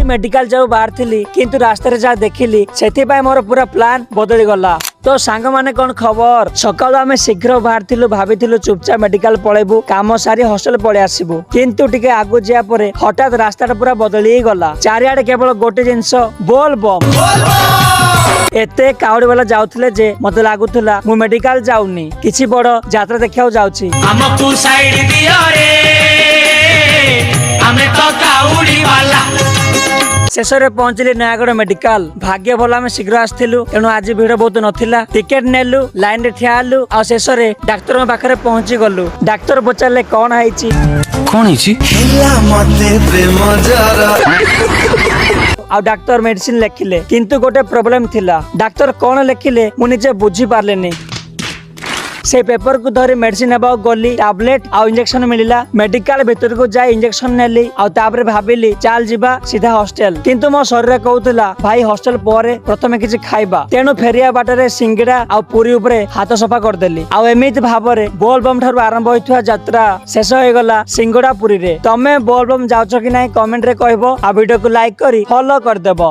Medical जाऊ बाहर थिली किंतु रास्ते जा देखिली सेथि पाई मोर पूरा प्लान बदली गला। तो सांग माने कौन खबर सकाल आम शीघ्र बाहर थिलु भाभी चुपचाप मेडिकल पळेबू काम सारी हॉस्टल पळे आसीबू किंतु टिके आगु जिया परे हठात रास्ता पूरा बदली गला। चारिआडे केवल गोटे जिंस बोल बम एते काउडी वाला जाउथले जे मते लागुथला मु मेडिकल जाउनी किछि बड़ यात्रा देखियाउ जाउछि। हमकु साइड दियो रे हमें तो काउडी वाला। शेषरे पहुंचली नयागढ़ मेडिकल। भाग्य भल आम शीघ्र आसलु तेणु आज भीड़ बहुत नथिला। टिकेट नेलु लाइन रे ठिया हेलु आ शेषरे डाक्टर पाखरे पहुंची गलु। डाक्टर पचारले कौन आइछि आ डाक्टर मेडिसिन लेखिले किंतु गोटे प्रॉब्लम थिला। डाक्टर कौन लेखिले मु निजे बुझी पारलेनी। से पेपर को धरी मेडिसिन हेबा गली टैबलेट आ इंजेक्शन मिलिला। मेडिकल भीतर को जाई इंजेक्शन नेली आ तापरे भाबिली चाल जिबा सीधा हॉस्टल किंतु मो शरीर कहउतला भाई हॉस्टल परे प्रथमे किछि खाइबा तेनु फेरिया बाटरे सिंगड़ा आ पूरी ऊपरे हाथ सफा कर देली। आ एमित भाबरे बोल बम ठारू आरंभ होइथवा यात्रा शेष होय गला सिंगड़ा पूरी रे। तमे बोल बम जाउछ कि नाही कमेंट रे कहबो आ वीडियो को लाइक करी फॉलो कर देबो।